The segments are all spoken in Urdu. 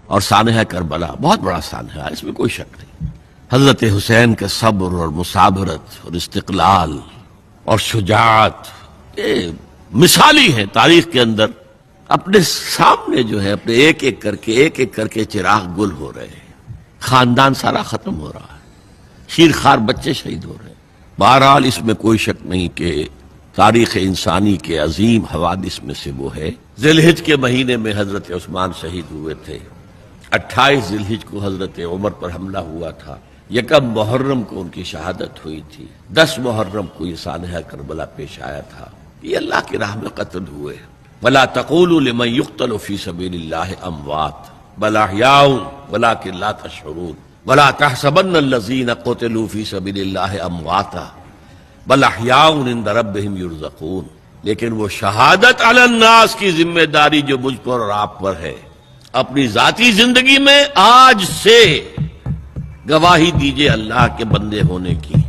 اور سانحہ کربلا بہت بڑا سانحہ ہے، اس میں کوئی شک نہیں۔ حضرت حسین کے صبر اور مسابرت اور استقلال اور شجاعت یہ مثالی ہیں تاریخ کے اندر۔ اپنے سامنے جو ہے اپنے ایک ایک کر کے چراغ گل ہو رہے ہیں، خاندان سارا ختم ہو رہا ہے، شیرخوار بچے شہید ہو رہے ہیں۔ بہرحال اس میں کوئی شک نہیں کہ تاریخ انسانی کے عظیم حوادث میں سے وہ ہے۔ ذی الحج کے مہینے میں حضرت عثمان شہید ہوئے تھے، 28 ذی الحج کو حضرت عمر پر حملہ ہوا تھا، 1 محرم کو ان کی شہادت ہوئی تھی، 10 محرم کو یہ سانحہ کربلا پیش آیا تھا۔ یہ اللہ کی راہ میں قتل ہوئے۔ وَلَا تَقُولُوا لِمَن يُقْتَلُ فِي سَبِيلِ اللَّهِ أَمْوَاتٌ بَلْ أَحْيَاءٌ وَلَٰكِن لَّا تَشْعُرُونَ وَلَا تَحْسَبَنَّ الَّذِينَ قُتِلُوا فِي سَبِيلِ اللَّهِ أَمْوَاتًا بَلْ أَحْيَاءٌ عِندَ رَبِّهِمْ يُرْزَقُونَ۔ لیکن وہ شہادت علی الناس کی ذمہ داری جو مجھ پر اور آپ پر ہے، اپنی ذاتی زندگی میں آج سے گواہی دیجئے اللہ کے بندے ہونے کی،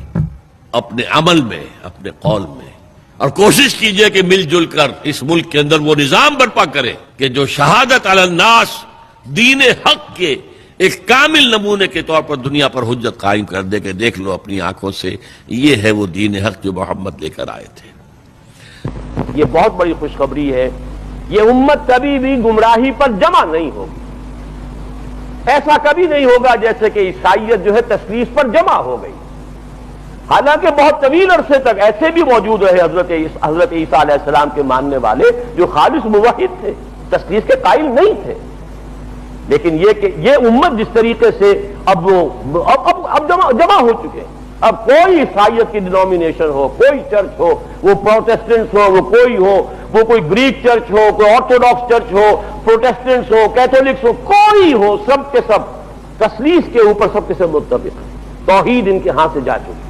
اپنے عمل میں، اپنے قول میں، اور کوشش کیجئے کہ مل جل کر اس ملک کے اندر وہ نظام برپا کرے کہ جو شہادت علی الناس دین حق کے ایک کامل نمونے کے طور پر دنیا پر حجت قائم کر دے کہ دیکھ لو اپنی آنکھوں سے یہ ہے وہ دین حق جو محمد لے کر آئے تھے۔ یہ بہت بڑی خوشخبری ہے، یہ امت کبھی بھی گمراہی پر جمع نہیں ہوگی۔ ایسا کبھی نہیں ہوگا جیسے کہ عیسائیت جو ہے تثلیث پر جمع ہو گئی۔ حالانکہ بہت طویل عرصے تک ایسے بھی موجود رہے حضرت عیسیٰ علیہ السلام کے ماننے والے جو خالص موحد تھے، تثلیث کے قائل نہیں تھے، لیکن یہ کہ یہ امت جس طریقے سے اب جمع ہو چکے ہیں۔ اب کوئی عیسائیت کی ڈینومینیشن ہو، کوئی چرچ ہو، وہ پروٹیسٹنٹس ہو، وہ کوئی ہو، وہ کوئی گریک چرچ ہو، کوئی آرتھوڈاکس چرچ ہو، پروٹیسٹنٹس ہو، کیتھولکس ہو، کوئی ہو، سب کے سب تثلیث کے اوپر سب کے سب متفق ہیں۔ توحید ان کے ہاتھ سے جا چکی۔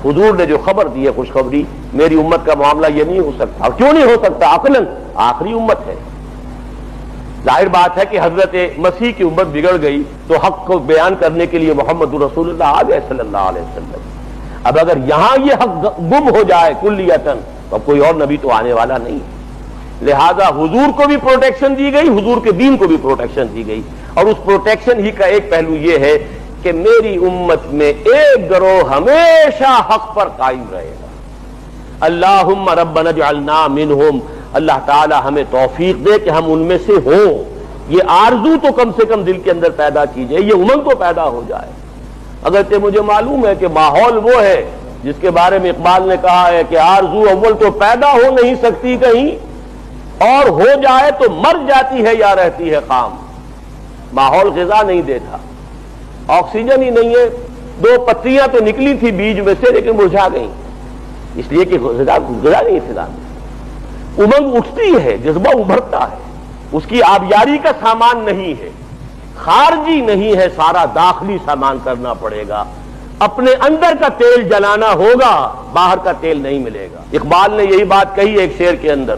حضور نے جو خبر دی ہے خوشخبری، میری امت کا معاملہ یہ نہیں ہو سکتا۔ کیوں نہیں ہو سکتا؟ عقلاً آخری امت ہے، ظاہر بات ہے کہ حضرت مسیح کی امت بگڑ گئی تو حق کو بیان کرنے کے لیے محمد رسول اللہ آ گئے صلی اللہ علیہ وسلم۔ اب اگر یہاں یہ حق گم ہو جائے کلیتاً تو اب کوئی اور نبی تو آنے والا نہیں، لہذا حضور کو بھی پروٹیکشن دی گئی، حضور کے دین کو بھی پروٹیکشن دی گئی، اور اس پروٹیکشن ہی کا ایک پہلو یہ ہے کہ میری امت میں ایک گروہ ہمیشہ حق پر قائم رہے گا۔ اللہم ربنا اجعلنا منہم، اللہ تعالی ہمیں توفیق دے کہ ہم ان میں سے ہوں۔ یہ آرزو تو کم سے کم دل کے اندر پیدا کیجئے، یہ امنگ تو پیدا ہو جائے۔ اگرچہ مجھے معلوم ہے کہ ماحول وہ ہے جس کے بارے میں اقبال نے کہا ہے کہ آرزو اول تو پیدا ہو نہیں سکتی کہیں، اور ہو جائے تو مر جاتی ہے یا رہتی ہے خام۔ ماحول غذا نہیں دیتا، آکسیجن ہی نہیں ہے، 2 پتیاں تو نکلی تھی بیج میں سے لیکن مرجھا گئیں، اس لیے کہ غذا نہیں فضا میں۔ امنگ اٹھتی ہے، جذبہ ابھرتا ہے، اس کی آبیاری کا سامان نہیں ہے، خارجی نہیں ہے، سارا داخلی سامان کرنا پڑے گا، اپنے اندر کا تیل جلانا ہوگا، باہر کا تیل نہیں ملے گا۔ اقبال نے یہی بات کہی ایک شعر کے اندر،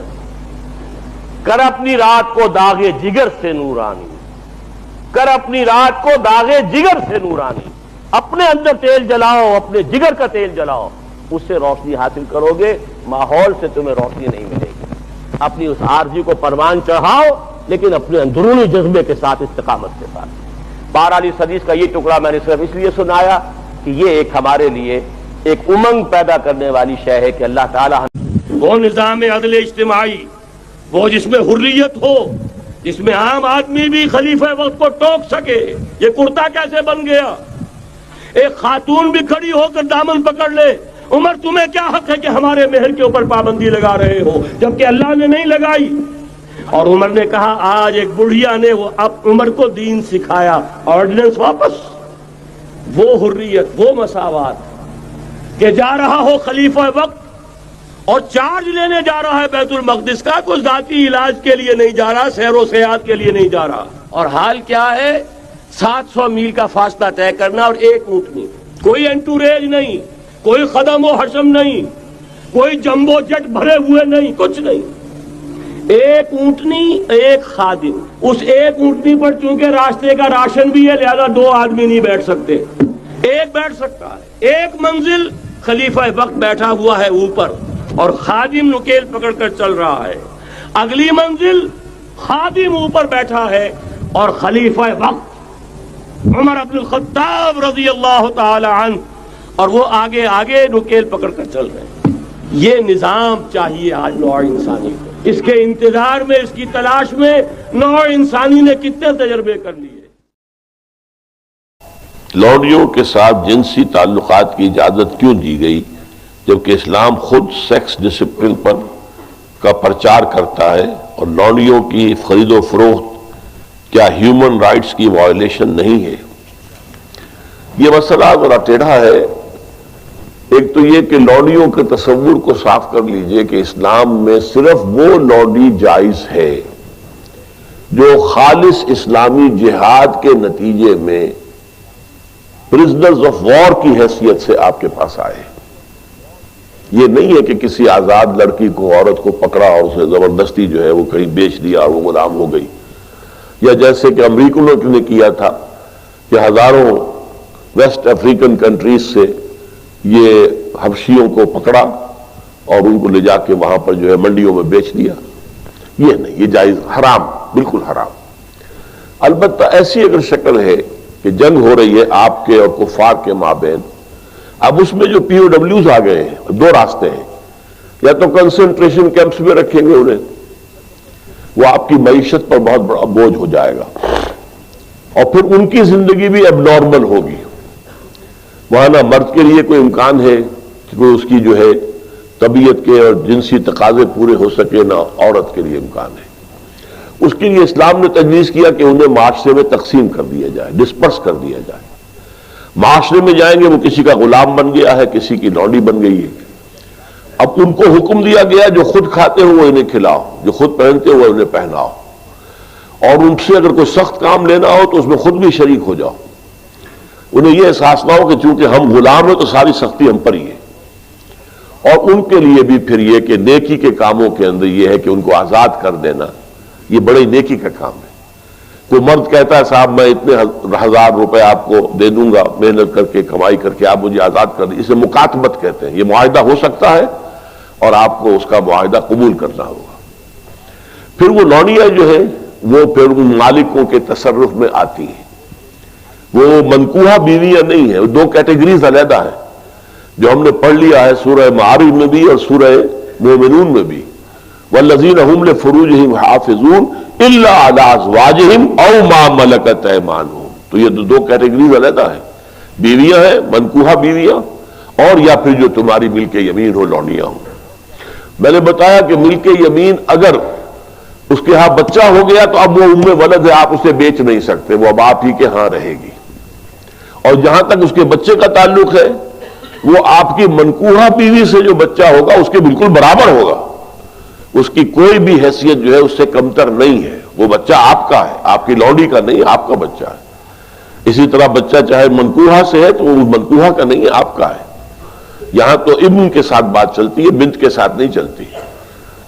کر اپنی رات کو داغے جگر سے نورانی، کر اپنی رات کو داغے جگر سے نورانی، اپنے اندر تیل جلاؤ، اپنے جگر کا تیل جلاؤ، اس سے روشنی حاصل کرو گے، ماحول سے تمہیں روشنی نہیں ملے گی۔ اپنی اس آرزی کو پروان چڑھاؤ، لیکن اپنے اندرونی جذبے کے ساتھ، استقامت کے ساتھ۔ بہرحال اس حدیث کا یہ ٹکڑا میں نے صرف اس لیے سنایا کہ یہ ایک ہمارے لیے ایک امنگ پیدا کرنے والی شے ہے کہ اللہ تعالیٰ وہ نظام عدل اجتماعی، وہ جس میں حریت ہو، جس میں عام آدمی بھی خلیفہ وقت کو ٹوک سکے۔ یہ کرتا کیسے بن گیا؟ ایک خاتون بھی کھڑی ہو کر دامن پکڑ لے، عمر تمہیں کیا حق ہے کہ ہمارے مہر کے اوپر پابندی لگا رہے ہو، جبکہ اللہ نے نہیں لگائی۔ اور عمر نے کہا آج ایک بڑھیا نے وہ اب عمر کو دین سکھایا، آرڈیننس واپس۔ وہ حریت، وہ مساوات کہ جا رہا ہو خلیفہ وقت اور چارج لینے جا رہا ہے بیت المقدس کا، کوئی ذاتی علاج کے لیے نہیں جا رہا، سیر و سیاحت کے لیے نہیں جا رہا، اور حال کیا ہے 700 میل کا فاصلہ طے کرنا اور ایک اونٹنی، کوئی انٹوریج نہیں، کوئی خدم و حشم نہیں، کوئی جمبو جٹ بھرے ہوئے نہیں، کچھ نہیں، ایک اونٹنی ایک خادم۔ اس ایک اونٹنی پر چونکہ راستے کا راشن بھی ہے لہذا 2 آدمی نہیں بیٹھ سکتے، ایک بیٹھ سکتا ہے۔ ایک منزل خلیفہ وقت بیٹھا ہوا ہے اوپر اور خادم نکیل پکڑ کر چل رہا ہے، اگلی منزل خادم اوپر بیٹھا ہے اور خلیفہ وقت عمر بن الخطاب رضی اللہ تعالی عنہ، اور وہ آگے آگے نکیل پکڑ کر چل رہے ہیں۔ یہ نظام چاہیے آج نوع انسانی کو۔ اس کے انتظار میں، اس کی تلاش میں نوع انسانی نے کتنے تجربے کر لیے۔ لونڈیوں کے ساتھ جنسی تعلقات کی اجازت کیوں دی گئی جبکہ اسلام خود سیکس ڈسپلن کا پرچار کرتا ہے، اور لونڈیوں کی خرید و فروخت کیا ہیومن رائٹس کی وائلیشن نہیں ہے؟ یہ مسئلہ ذرا ٹیڑھا ہے۔ ایک تو یہ کہ لونڈیوں کے تصور کو صاف کر لیجئے کہ اسلام میں صرف وہ لونڈی جائز ہے جو خالص اسلامی جہاد کے نتیجے میں پرزنرز آف وار کی حیثیت سے آپ کے پاس آئے۔ یہ نہیں ہے کہ کسی آزاد لڑکی کو، عورت کو پکڑا اور اسے زبردستی جو ہے وہ کہیں بیچ دیا اور وہ غلام ہو گئی، یا جیسے کہ امریکنوں نے کیا تھا کہ ہزاروں ویسٹ افریقن کنٹریز سے یہ حبشیوں کو پکڑا اور ان کو لے جا کے وہاں پر جو ہے منڈیوں میں بیچ دیا۔ یہ نہیں، یہ جائز، حرام، بالکل حرام۔ البتہ ایسی اگر شکل ہے کہ جنگ ہو رہی ہے آپ کے اور کفار کے مابین، اب اس میں جو پی او ڈبلیوز آ گئے ہیں، دو راستے ہیں، یا تو کنسنٹریشن کیمپس میں رکھیں گے انہیں، وہ آپ کی معیشت پر بہت بڑا بوجھ ہو جائے گا، اور پھر ان کی زندگی بھی اب نارمل ہوگی۔ وہاں نہ مرد کے لیے کوئی امکان ہے کہ کوئی اس کی جو ہے طبیعت کے اور جنسی تقاضے پورے ہو سکے، نہ عورت کے لیے امکان ہے۔ اس کے لیے اسلام نے تجویز کیا کہ انہیں معاشرے میں تقسیم کر دیا جائے، ڈسپرس کر دیا جائے۔ معاشرے میں جائیں گے، وہ کسی کا غلام بن گیا ہے، کسی کی لونڈی بن گئی ہے۔ اب ان کو حکم دیا گیا جو خود کھاتے ہو وہ انہیں کھلاؤ، جو خود پہنتے ہو وہ انہیں پہناؤ، اور ان سے اگر کوئی سخت کام لینا ہو تو اس میں خود بھی شریک ہو جاؤ۔ انہیں یہ احساس نہ ہو کہ چونکہ ہم غلام ہیں تو ساری سختی ہم پر ہی ہے۔ اور ان کے لیے بھی پھر یہ کہ نیکی کے کاموں کے اندر یہ ہے کہ ان کو آزاد کر دینا، یہ بڑی نیکی کا کام ہے۔ کوئی مرد کہتا ہے صاحب میں اتنے 1000 روپے آپ کو دے دوں گا محنت کر کے، کمائی کر کے، آپ مجھے آزاد کر دیں، اسے مکاتبت کہتے ہیں۔ یہ معاہدہ ہو سکتا ہے اور آپ کو اس کا معاہدہ قبول کرنا ہوگا۔ پھر وہ لونڈیاں جو ہیں وہ پھر ان مالکوں کے تصرف میں آتی ہیں۔ وہ منکوحہ بیویاں نہیں ہیں، دو کیٹیگریز علیحدہ ہیں جو ہم نے پڑھ لیا ہے سورہ معارج میں بھی اور سورہ مومنون میں بھی۔ والذین هم لفروجہم حافظون الا علی ازواجہم او ما ملکت ایمانہم۔ تو یہ دو کیٹیگریز علیحدہ ہیں، بیویاں ہیں، منکوحہ بیویاں، اور یا پھر جو تمہاری ملک یمین ہو، لونڈیاں ہوں۔ میں نے بتایا کہ ملک یمین اگر اس کے ہاں بچہ ہو گیا تو اب وہ ام ولد ہے، آپ اسے بیچ نہیں سکتے، وہ اب آپ ہی کے ہاں رہے گی۔ اور جہاں تک اس کے بچے کا تعلق ہے، وہ آپ کی منکوحہ بیوی سے جو بچہ ہوگا اس کے بالکل برابر ہوگا، اس کی کوئی بھی حیثیت جو ہے اس سے کمتر نہیں ہے۔ وہ بچہ آپ کا ہے، آپ کی لونڈی کا نہیں، آپ کا بچہ ہے۔ اسی طرح بچہ چاہے منکوحہ سے ہے تو وہ منکوحہ کا نہیں ہے، آپ کا ہے۔ یہاں تو ابن کے ساتھ بات چلتی ہے، بنت کے ساتھ نہیں چلتی۔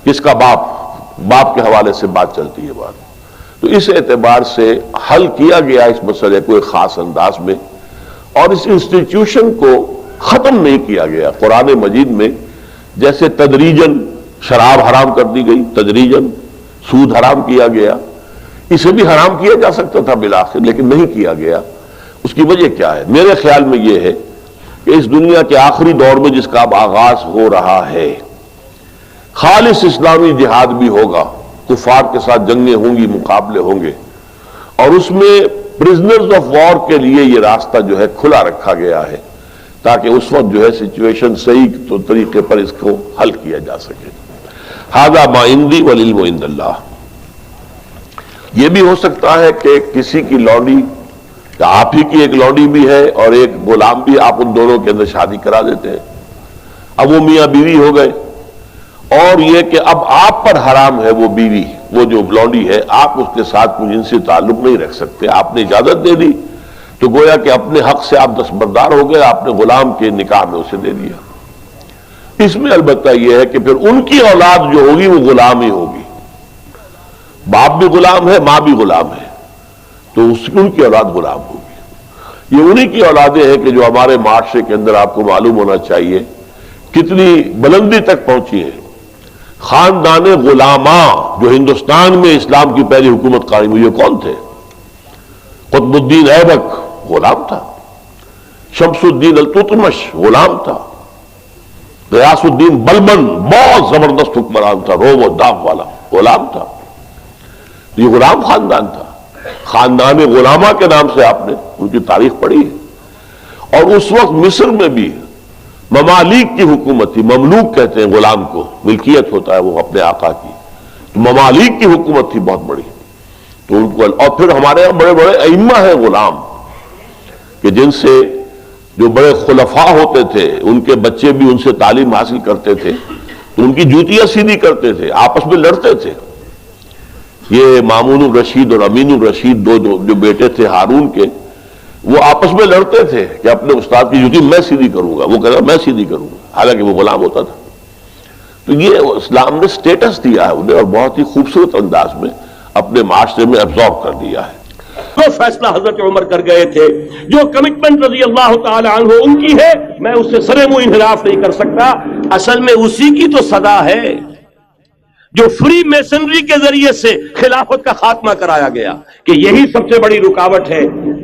کس کا باپ کے حوالے سے بات چلتی ہے بات۔ تو اس اعتبار سے حل کیا گیا اس مسئلے کو ایک خاص انداز میں، اور اس انسٹیٹیوشن کو ختم نہیں کیا گیا۔ قرآن مجید میں جیسے تدریجاً شراب حرام کر دی گئی، تدریجاً سود حرام کیا گیا، اسے بھی حرام کیا جا سکتا تھا بالآخر، لیکن نہیں کیا گیا۔ اس کی وجہ کیا ہے؟ میرے خیال میں یہ ہے کہ اس دنیا کے آخری دور میں جس کا اب آغاز ہو رہا ہے، خالص اسلامی جہاد بھی ہوگا، کفار کے ساتھ جنگیں ہوں گی، مقابلے ہوں گے، اور اس میں پرزنرز آف وار کے لیے یہ راستہ جو ہے کھلا رکھا گیا ہے تاکہ اس وقت جو ہے سچویشن صحیح تو طریقے پر اس کو حل کیا جا سکے۔ ھذا ما عندی والعلم عند اللہ۔ یہ بھی ہو سکتا ہے کہ کسی کی لونڈی، یا آپ ہی کی ایک لونڈی بھی ہے اور ایک غلام بھی، آپ ان دونوں کے اندر شادی کرا دیتے ہیں، اب وہ میاں بیوی ہو گئے، اور یہ کہ اب آپ پر حرام ہے وہ بیوی، وہ جو لونڈی ہے، آپ اس کے ساتھ کوئی جنسی تعلق نہیں رکھ سکتے۔ آپ نے اجازت دے دی تو گویا کہ اپنے حق سے آپ دستبردار ہو گئے، آپ نے غلام کے نکاح میں اسے دے دیا۔ اس میں البتہ یہ ہے کہ پھر ان کی اولاد جو ہوگی وہ غلام ہی ہوگی، باپ بھی غلام ہے، ماں بھی غلام ہے، تو ان کی اولاد غلام ہوگی۔ یہ انہی کی اولادیں ہیں کہ جو ہمارے معاشرے کے اندر آپ کو معلوم ہونا چاہیے کتنی بلندی تک پہنچی ہے۔ خاندان غلاماں جو ہندوستان میں اسلام کی پہلی حکومت قائم ہوئی ہے، کون تھے؟ قطب الدین ایبک غلام تھا، شمس الدین التتمش غلام تھا، غیاث الدین بلبن بہت زبردست حکمران تھا، روم و داغ والا غلام تھا. یہ غلام خاندان تھا. خاندان غلامہ کے نام سے آپ نے ان کی تاریخ پڑھی ہے. اور اس وقت مصر میں بھی ممالک کی حکومت تھی. مملوک کہتے ہیں غلام کو، ملکیت ہوتا ہے وہ اپنے آقا کی. تو ممالک کی حکومت تھی بہت بڑی. تو ان کو، اور پھر ہمارے یہاں بڑے بڑے ائمہ ہیں غلام، کہ جن سے جو بڑے خلفاء ہوتے تھے ان کے بچے بھی ان سے تعلیم حاصل کرتے تھے، تو ان کی جوتیاں سیدھی کرتے تھے، آپس میں لڑتے تھے. یہ مامون الرشید اور امین الرشید دو جو بیٹے تھے ہارون کے، وہ آپس میں لڑتے تھے کہ اپنے استاد کی جوتی میں سیدھی کروں گا، وہ کہہ رہا میں سیدھی کروں گا، حالانکہ وہ غلام ہوتا تھا. تو یہ اسلام نے سٹیٹس دیا ہے انہیں، اور بہت ہی خوبصورت انداز میں اپنے معاشرے میں ابزارو کر دیا ہے. جو فیصلہ حضرت عمر کر گئے تھے، جو کمٹمنٹ رضی اللہ تعالی عنہ ان کی ہے، میں اس سے سرے منہ انحراف نہیں کر سکتا. اصل میں اسی کی تو صدا ہے جو فری میسنری کے ذریعے سے خلافت کا خاتمہ کرایا گیا، کہ یہی سب سے بڑی رکاوٹ ہے.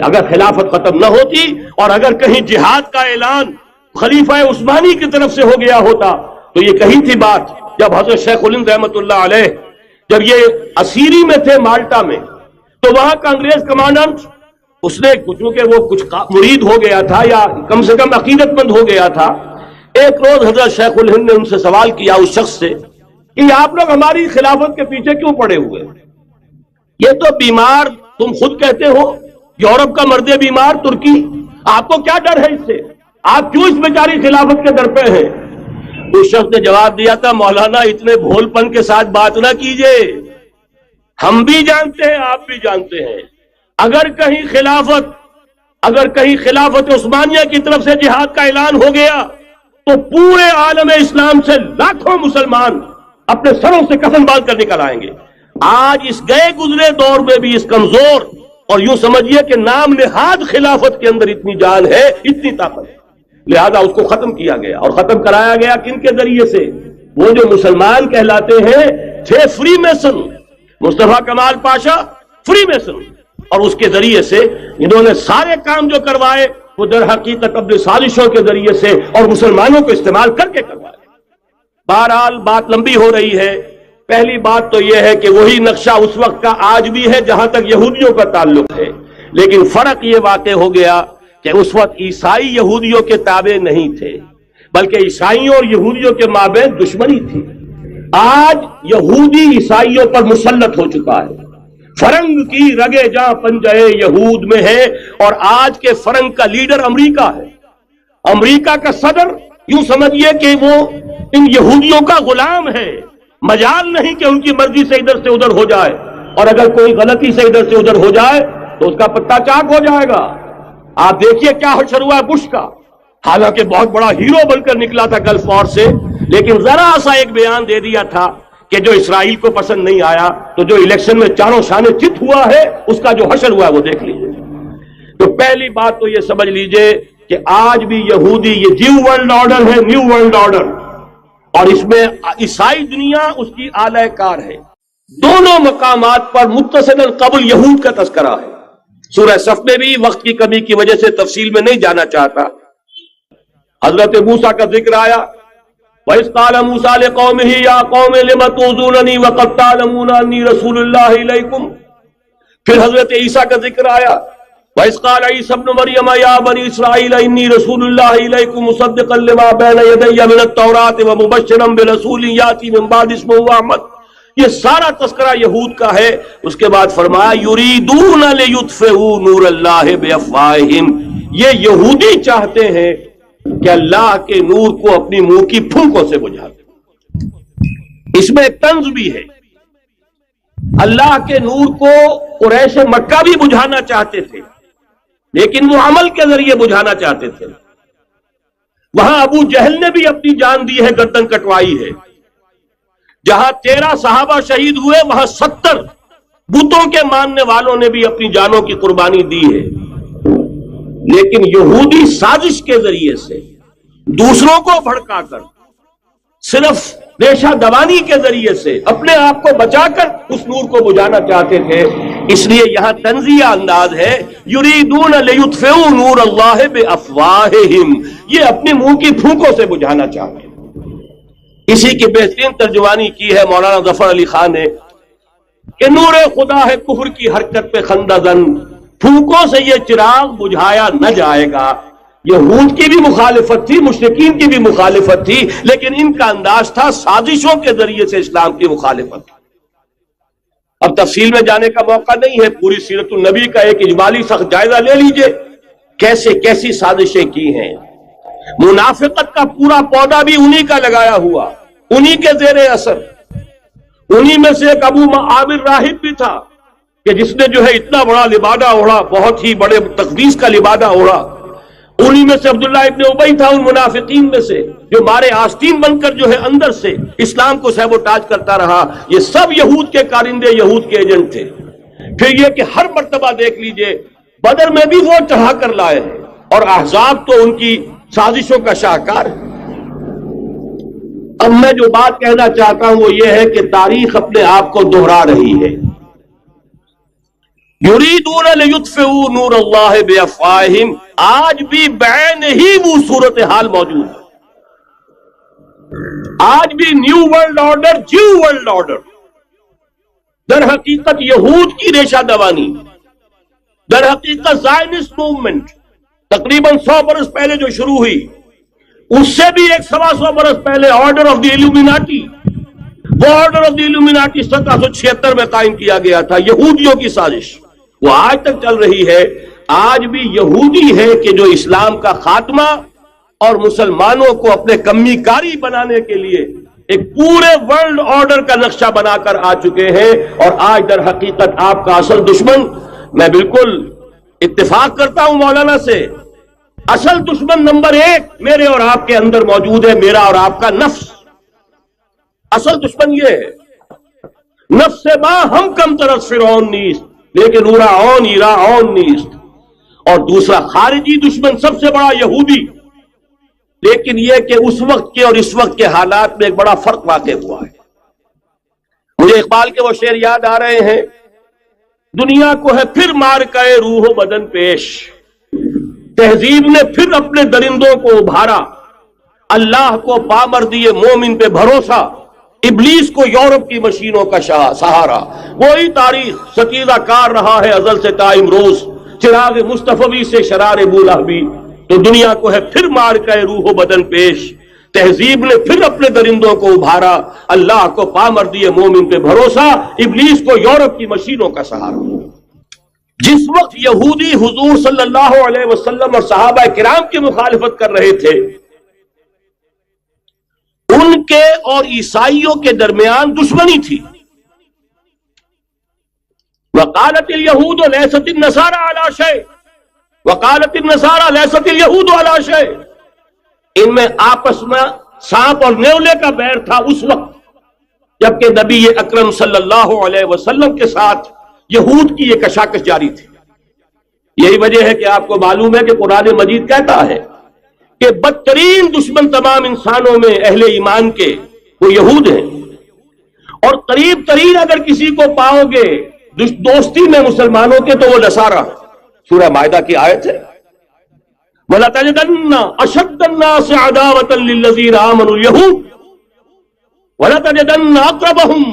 اگر خلافت ختم نہ ہوتی اور اگر کہیں جہاد کا اعلان خلیفہ عثمانی کی طرف سے ہو گیا ہوتا، تو یہ کہی تھی بات جب حضرت شیخ الہند رحمۃ اللہ علیہ جب یہ اسیری میں تھے مالٹا میں، تو وہاں کا انگریز کمانڈنٹ، اس نے چونکہ وہ کچھ مرید ہو گیا تھا یا کم سے کم عقیدت مند ہو گیا تھا، ایک روز حضرت شیخ الہند نے ان سے سوال کیا اس شخص سے کہ آپ لوگ ہماری خلافت کے پیچھے کیوں پڑے ہوئے؟ یہ تو بیمار، تم خود کہتے ہو یورپ کا مرد بیمار ترکی، آپ کو کیا ڈر ہے اس سے؟ آپ کیوں اس بیچاری خلافت کے در پہ ہیں؟ اس شخص نے جواب دیا تھا، مولانا اتنے بھول پن کے ساتھ بات نہ کیجئے، ہم بھی جانتے ہیں آپ بھی جانتے ہیں، اگر کہیں خلافت عثمانیہ کی طرف سے جہاد کا اعلان ہو گیا تو پورے عالم اسلام سے لاکھوں مسلمان اپنے سروں سے کفن باندھ کر نکل آئیں گے. آج اس گئے گزرے دور میں بھی اس کمزور اور یوں سمجھیے کہ نام نہاد خلافت کے اندر اتنی جان ہے، اتنی طاقت ہے، لہذا اس کو ختم کیا گیا. اور ختم کرایا گیا کن کے ذریعے سے؟ وہ جو مسلمان کہلاتے ہیں تھے فری میسن، مصطفیٰ کمال پاشا فری میسن، اور اس کے ذریعے سے انہوں نے سارے کام جو کروائے وہ در حقیقت اپنے سازشوں کے ذریعے سے اور مسلمانوں کو استعمال کر کے کروائے. بہرحال بات لمبی ہو رہی ہے. پہلی بات تو یہ ہے کہ وہی نقشہ اس وقت کا آج بھی ہے جہاں تک یہودیوں کا تعلق ہے، لیکن فرق یہ واقع ہو گیا کہ اس وقت عیسائی یہودیوں کے تابع نہیں تھے، بلکہ عیسائیوں اور یہودیوں کے مابین دشمنی تھی. آج یہودی عیسائیوں پر مسلط ہو چکا ہے. فرنگ کی رگے جاں پنجے یہود میں ہے، اور آج کے فرنگ کا لیڈر امریکہ ہے. امریکہ کا صدر یوں سمجھیے کہ وہ ان یہودیوں کا غلام ہے. مجال نہیں کہ ان کی مرضی سے ادھر سے ادھر ہو جائے، اور اگر کوئی غلطی سے ادھر سے ادھر ہو جائے تو اس کا پتہ چاک ہو جائے گا. آپ دیکھیے کیا حشر ہوا ہے بش کا، حالانکہ بہت بڑا ہیرو بن کر نکلا تھا گلف وار سے، لیکن ذرا سا ایک بیان دے دیا تھا کہ جو اسرائیل کو پسند نہیں آیا، تو جو الیکشن میں چاروں شانے چت ہوا ہے اس کا جو حشر ہوا ہے وہ دیکھ لیجیے. تو پہلی بات تو یہ سمجھ لیجیے کہ آج بھی یہودی یہ نیو ورلڈ آرڈر ہے، نیو ورلڈ آرڈر، اور اس میں عیسائی دنیا اس کی اعلی کار ہے. دونوں مقامات پر متصل قبل یہود کا تذکرہ ہے. سورہ صف میں بھی وقت کی کمی کی وجہ سے تفصیل میں نہیں جانا چاہتا. حضرت موسیٰ کا ذکر آیا، وَإِذْ قَالَ مُوسَىٰ لِقَوْمِهِ يَا قَوْمِ لِمَ تُؤْذُونَنِي وَقَدْ تَعْلَمُونَ أَنِّي رَسُولُ اللَّهِ إِلَيْكُمْ. پھر حضرت عیسیٰ کا ذکر آیا، وَإِذْ قَالَ عِيسَى ابْنُ مَرْيَمَ يَا بَنِي إِسْرَائِيلَ إِنِّي رَسُولُ اللَّهِ إِلَيْكُمْ مُصَدِّقًا لِمَا بَيْنَ يَدَيَّ مِنَ التَّوْرَاةِ وَمُبَشِّرًا بِرَسُولٍ يَأْتِي مِن بَعْدِي اسْمُهُ أَحْمَدُ. یہ سارا تذکرہ یہود کا ہے. اس کے بعد فرمایا یریدون لیطفئوا نور اللہ بافواہہم، یہ یہودی چاہتے ہیں کہ اللہ کے نور کو اپنی منہ کی پھونکوں سے بجھا دیں. اس میں ایک طنز بھی ہے. اللہ کے نور کو قریش مکہ بھی بجھانا چاہتے تھے، لیکن وہ عمل کے ذریعے بجھانا چاہتے تھے. وہاں ابو جہل نے بھی اپنی جان دی ہے، گردن کٹوائی ہے. جہاں 13 صحابہ شہید ہوئے وہاں 70 بتوں کے ماننے والوں نے بھی اپنی جانوں کی قربانی دی ہے. لیکن یہودی سازش کے ذریعے سے دوسروں کو بھڑکا کر، صرف ریشہ دوانی کے ذریعے سے اپنے آپ کو بچا کر اس نور کو بجھانا چاہتے تھے. اس لیے یہاں تنزیہ انداز ہے، یریدون لیطفئوا نور اللہ بافواہہم، یہ اپنے منہ کی پھونکوں سے بجھانا چاہتے ہیں۔ اسی کی بہترین ترجمانی کی ہے مولانا ظفر علی خان نے کہ نور خدا ہے کفر کی حرکت پہ خندہ زن، پھونکوں سے یہ چراغ بجھایا نہ جائے گا۔ یہود کی بھی مخالفت تھی، مشرکین کی بھی مخالفت تھی، لیکن ان کا انداز تھا سازشوں کے ذریعے سے اسلام کی مخالفت۔ اب تفصیل میں جانے کا موقع نہیں ہے، پوری سیرت النبی کا ایک اجمالی سخت جائزہ لے لیجئے، کیسے کیسی سازشیں کی ہیں۔ منافقت کا پورا پودا بھی انہی کا لگایا ہوا، انہی کے زیر اثر۔ انہی میں سے ایک ابو عامر راہب بھی تھا کہ جس نے جو ہے اتنا بڑا لبادہ اوڑھا، بہت ہی بڑے تقدیس کا لبادہ اوڑھا۔ انہی میں سے عبداللہ ابن ابی تھا ان منافقین میں سے جو مارے آستین بن کر جو ہے اندر سے اسلام کو سہب و تاج کرتا رہا۔ یہ سب یہود کے کارندے، یہود کے ایجنٹ تھے۔ پھر یہ کہ ہر مرتبہ دیکھ لیجئے بدر میں بھی وہ چڑھا کر لائے ہیں، اور احزاب تو ان کی سازشوں کا شاہکار ہے۔ اب میں جو بات کہنا چاہتا ہوں وہ یہ ہے کہ تاریخ اپنے آپ کو دہرا رہی ہے۔ یریدون لیطفئوا نور اللہ بافواہہم، آج بھی بعین ہی وہ صورتحال موجود ہے۔ آج بھی new world order, Jew world order در حقیقت یہود کی ریشہ دوانی، در حقیقت زائنسٹ موومنٹ تقریباً 100 برس پہلے جو شروع ہوئی، اس سے بھی 125 برس پہلے آرڈر آف دی ایلومیناٹی، وہ آرڈر آف دی ایلومیناٹی 1776 میں قائم کیا گیا تھا، یہودیوں کی سازش، وہ آج تک چل رہی ہے۔ آج بھی یہودی ہے کہ جو اسلام کا خاتمہ اور مسلمانوں کو اپنے کمی کاری بنانے کے لیے ایک پورے ورلڈ آرڈر کا نقشہ بنا کر آ چکے ہیں، اور آج در حقیقت آپ کا اصل دشمن، میں بالکل اتفاق کرتا ہوں مولانا سے، اصل دشمن نمبر 1 میرے اور آپ کے اندر موجود ہے، میرا اور آپ کا نفس۔ اصل دشمن یہ ہے، نفس ما ہم کم طرف فرعون نیست لیکن اورا ایرا نیست۔ اور دوسرا خارجی دشمن سب سے بڑا یہودی، لیکن یہ کہ اس وقت کے اور اس وقت کے حالات میں ایک بڑا فرق واقع ہوا ہے۔ مجھے اقبال کے وہ شعر یاد آ رہے ہیں، دنیا کو ہے پھر مار کے روح و بدن پیش، تہذیب نے پھر اپنے درندوں کو ابھارا، اللہ کو پامر دیے مومن پہ بھروسہ، ابلیس کو یورپ کی مشینوں کا سہارا۔ وہی تاریخ ستیزہ کار رہا ہے ازل سے تا امروز، چراغ مصطفی سے شرار بولہبی، تو دنیا کو ہے پھر مار کے روح و بدن پیش، تہذیب نے پھر اپنے درندوں کو ابھارا، اللہ کو پامر دیے مومن پہ بھروسہ، ابلیس کو یورپ کی مشینوں کا سہارا۔ جس وقت یہودی حضور صلی اللہ علیہ وسلم اور صحابہ کرام کی مخالفت کر رہے تھے، ان کے اور عیسائیوں کے درمیان دشمنی تھی۔ وقالت اليہود لیست النصارى علی شیء وقالت النصارى لیست اليہود علی شیء، ان میں آپس میں سانپ اور نیولے کا بیر تھا اس وقت، جبکہ نبی اکرم صلی اللہ علیہ وسلم کے ساتھ یہود کی یہ کشاکش جاری تھی۔ یہی وجہ ہے کہ آپ کو معلوم ہے کہ قرآن مجید کہتا ہے کہ بدترین دشمن تمام انسانوں میں اہل ایمان کے وہ یہود ہیں، اور قریب ترین اگر کسی کو پاؤ گے دوستی میں مسلمانوں کے تو وہ نصارہ۔ سورہ مائدہ کی آیت ہے، وَلَتَجِدَنَّ أَشَدَّ النَّاسِ عَدَاوَةً لِلَّذِينَ آمَنُوا الْيَهُودَ وَلَتَجِدَنَّ أَقْرَبَهُمْ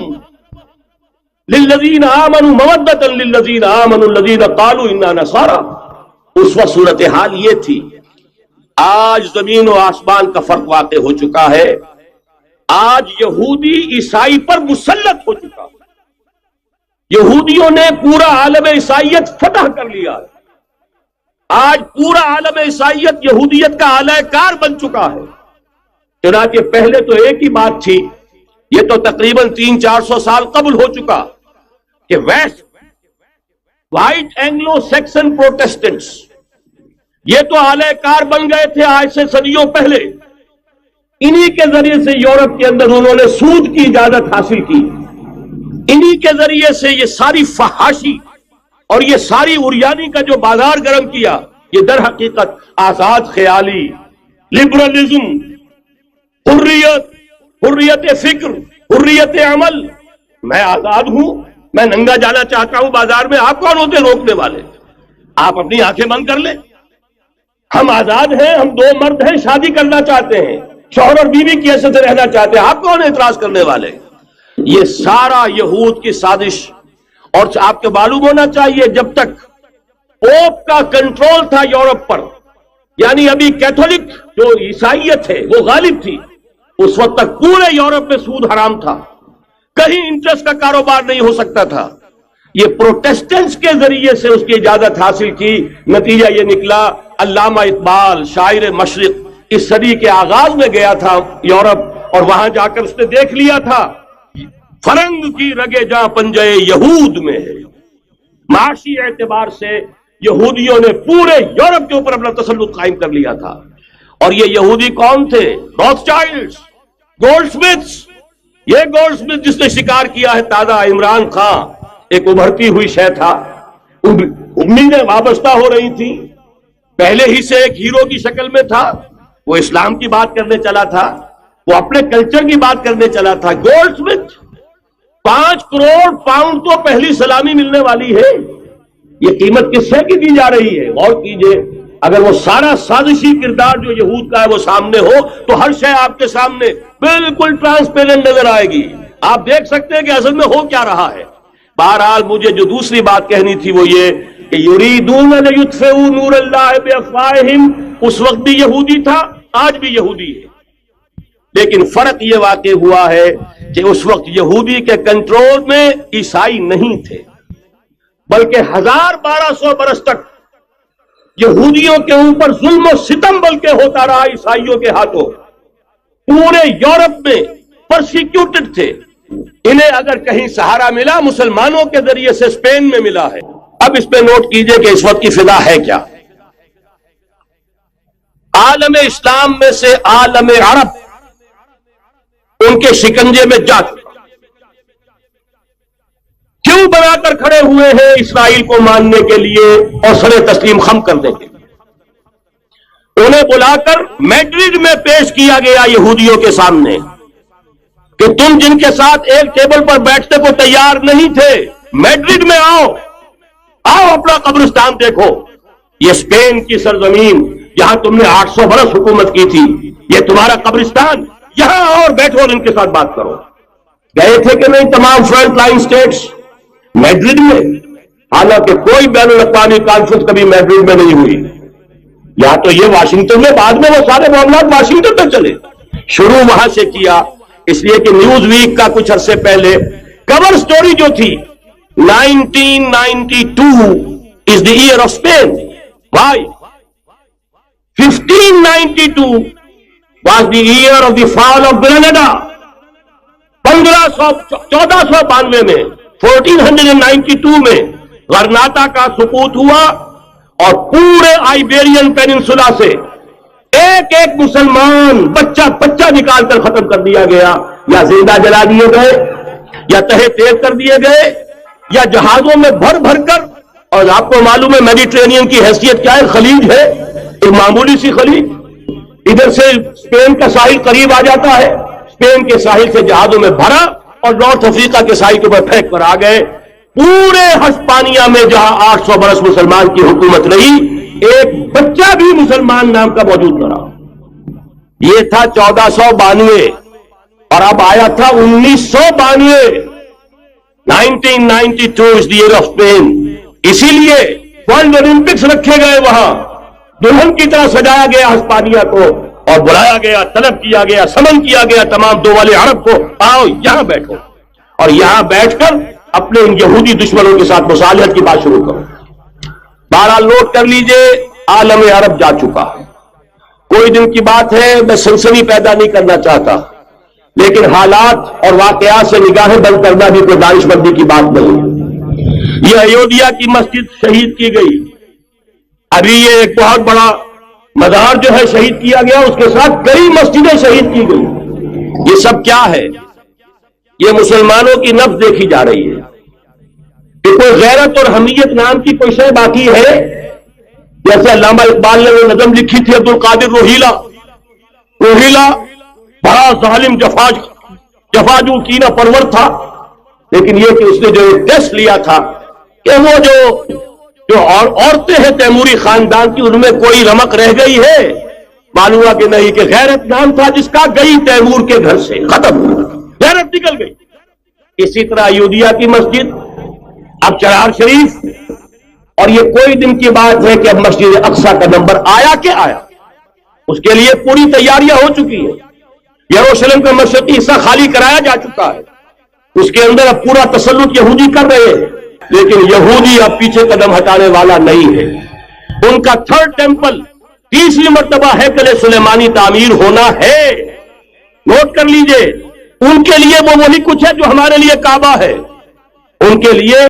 لِلَّذِينَ آمَنُوا مَوَدَّةً لِلَّذِينَ آمَنُوا الَّذِينَ قَالُوا إِنَّا نَصَارَى۔ اس وقت صورتحال یہ تھی۔ آج زمین و آسمان کا فرق واقع ہو چکا ہے، آج یہودی عیسائی پر مسلط ہو چکا ہے، یہودیوں نے پورا عالم عیسائیت فتح کر لیا، آج پورا عالم عیسائیت یہودیت کا اعلی کار بن چکا ہے۔ چنانچہ پہلے تو ایک ہی بات تھی، یہ تو تقریباً 300-400 سال قبل ہو چکا کہ west white Anglo Saxon Protestants یہ تو اعلی کار بن گئے تھے آج سے صدیوں پہلے، انہی کے ذریعے سے یورپ کے اندر انہوں نے سود کی اجازت حاصل کی، انہی کے ذریعے سے یہ ساری فحاشی اور یہ ساری اریانی کا جو بازار گرم کیا، یہ در حقیقت آزاد خیالی، لبرلزم، حریت فکر، حریت عمل، میں آزاد ہوں، میں ننگا جانا چاہتا ہوں بازار میں، آپ کون ہوتے روکنے والے؟ آپ اپنی آنکھیں بند کر لیں. ہم آزاد ہیں، ہم دو مرد ہیں، شادی کرنا چاہتے ہیں، شوہر اور بیوی کی حیثیت سے رہنا چاہتے ہیں، آپ کون اعتراض کرنے والے؟ یہ سارا یہود کی سازش. اور آپ کو معلوم ہونا چاہیے جب تک پوپ کا کنٹرول تھا یورپ پر، یعنی ابھی کیتھولک جو عیسائیت ہے وہ غالب تھی، اس وقت تک پورے یورپ میں سود حرام تھا، کہیں انٹرسٹ کا کاروبار نہیں ہو سکتا تھا. یہ پروٹیسٹنٹس کے ذریعے سے اس کی اجازت حاصل کی. نتیجہ یہ نکلا، علامہ اقبال شاعر مشرق اس صدی کے آغاز میں گیا تھا یورپ، اور وہاں جا کر اس نے دیکھ لیا تھا فرنگ کی رگے جہاں پنجے یہود میں ہے. معاشی اعتبار سے یہودیوں نے پورے یورپ کے اوپر اپنا تسلط قائم کر لیا تھا. اور یہ یہودی کون تھے؟ روتھشائلڈز، گولڈ سمتھس. یہ گولڈ سمتھ جس نے شکار کیا ہے تازہ عمران خان، ایک ابھرتی ہوئی شے تھا، امیدیں وابستہ ہو رہی تھی، پہلے ہی سے ایک ہیرو کی شکل میں تھا. وہ اسلام کی بات کرنے چلا تھا، وہ اپنے کلچر کی بات کرنے چلا تھا. گولڈ سمتھ 5 کروڑ پاؤنڈ تو پہلی سلامی ملنے والی ہے. یہ قیمت کس سے کی دی جا رہی ہے؟ غور کیجئے. اگر وہ سارا سازشی کردار جو یہود کا ہے وہ سامنے ہو تو ہر شے آپ کے سامنے بالکل ٹرانسپیرنٹ نظر آئے گی. آپ دیکھ سکتے ہیں کہ اصل میں ہو کیا رہا ہے. بہرحال مجھے جو دوسری بات کہنی تھی وہ یہ کہ یریدون لیطفئوا نور اللہ بافواہہم، اس وقت بھی یہودی تھا، آج بھی یہودی ہے. لیکن فرق یہ واقع ہوا ہے کہ اس وقت یہودی کے کنٹرول میں عیسائی نہیں تھے، بلکہ 1200 برس تک یہودیوں کے اوپر ظلم و ستم بلکہ ہوتا رہا عیسائیوں کے ہاتھوں. پورے یورپ میں پرسیکیوٹڈ تھے. انہیں اگر کہیں سہارا ملا مسلمانوں کے ذریعے سے اسپین میں ملا ہے. اب اس پہ نوٹ کیجئے کہ اس وقت کی فضا ہے کیا. عالم اسلام میں سے عالم عرب ان کے شکنجے میں جا چکا. کیوں بنا کر کھڑے ہوئے ہیں اسرائیل کو ماننے کے لیے اور سر تسلیم خم کرنے کے لیے. انہیں بلا کر میڈرڈ میں پیش کیا گیا یہودیوں کے سامنے کہ تم جن کے ساتھ ایک ٹیبل پر بیٹھنے کو تیار نہیں تھے، میڈرڈ میں آؤ اپنا قبرستان دیکھو. یہ اسپین کی سرزمین جہاں تم نے 800 برس حکومت کی تھی، یہ تمہارا قبرستان، یہاں آؤ اور بیٹھو اور ان کے ساتھ بات کرو. گئے تھے کہ نہیں تمام فرنٹ لائن سٹیٹس میڈرڈ میں؟ حالانکہ کوئی بین الاقوامی کانفرنس کبھی میڈرڈ میں نہیں ہوئی. یا تو یہ واشنگٹن میں، بعد میں وہ سارے معاملات واشنگٹن میں چلے. شروع وہاں سے کیا، اس لیے کہ نیوز ویک کا کچھ عرصے پہلے کور سٹوری جو تھی 1992 is the year of Spain. Why? 1592 was the year of the fall of Granada. 1492 میں 1492 میں غرناطہ کا سقوط ہوا اور پورے آئیبیرین پیننسولا سے ایک ایک مسلمان بچہ نکال کر ختم کر دیا گیا، یا زندہ جلا دیے گئے، یا تہے تیز کر دیے گئے، یا جہازوں میں بھر بھر کر. اور آپ کو معلوم ہے میڈیٹرینین کی حیثیت کیا ہے؟ خلیج ہے، ایک معمولی سی خلیج. ادھر سے اسپین کا ساحل قریب آ جاتا ہے، اسپین کے ساحل سے جہازوں میں بھرا اور نارتھ افریقہ کے ساحل کے اوپر پھینک کر آ گئے. پورے ہسپانیہ میں جہاں 800 برس مسلمان کی حکومت رہی، ایک بچہ بھی مسلمان نام کا موجود نہ رہا. یہ تھا 1492 اور اب آیا تھا 1992. 1992 is the year of Spain. اسی لیے ورلڈ اولمپکس رکھے گئے، وہاں دلہن کی طرح سجایا گیا ہسپانیہ کو اور بلایا گیا، طلب کیا گیا، سمن کیا گیا تمام دول عرب کو، آؤ یہاں بیٹھو اور یہاں بیٹھ کر اپنے ان یہودی دشمنوں کے ساتھ مصالحت کی بات شروع کرو. بہرحال نوٹ کر لیجئے، عالم عرب جا چکا. کوئی دن کی بات ہے، میں سنسنی پیدا نہیں کرنا چاہتا، لیکن حالات اور واقعات سے نگاہیں بند کرنا بھی کوئی دانش مندی کی بات نہیں. یہ ایودھیا کی مسجد شہید کی گئی، ابھی یہ ایک بہت بڑا مزار جو ہے شہید کیا گیا، اس کے ساتھ کئی مسجدیں شہید کی گئی. یہ سب کیا ہے؟ یہ مسلمانوں کی نفس دیکھی جا رہی ہے کہ کوئی غیرت اور حمیت نام کی کوئی شے باقی ہے. جیسے علامہ اقبال نے وہ نظم لکھی تھی عبد القادر روہیلا بڑا ظالم جفاجو کینہ پرور تھا، لیکن یہ کہ اس نے جو ایک ٹیسٹ لیا تھا کہ وہ جو عورتیں ہیں تیموری خاندان کی ان میں کوئی رمق رہ گئی ہے، معلوم ہوا کہ نہیں، کہ غیرت نام تھا جس کا گئی تیمور کے گھر سے، ختم، غیرت نکل گئی۔ اسی طرح ایودھیا کی مسجد، اب چرار شریف، اور یہ کوئی دن کی بات ہے کہ اب مسجد اقصی کا نمبر آیا کہ آیا، اس کے لیے پوری تیاریاں ہو چکی ہیں۔ یروشلم کا مشرقی حصہ خالی کرایا جا چکا ہے، اس کے اندر اب پورا تسلط یہودی کر رہے ہیں، لیکن یہودی اب پیچھے قدم ہٹانے والا نہیں ہے۔ ان کا تھرڈ ٹیمپل، تیسری مرتبہ ہیکل سلیمانی تعمیر ہونا ہے، نوٹ کر لیجئے۔ ان کے لیے وہ وہی کچھ ہے جو ہمارے لیے کعبہ ہے، ان کے لیے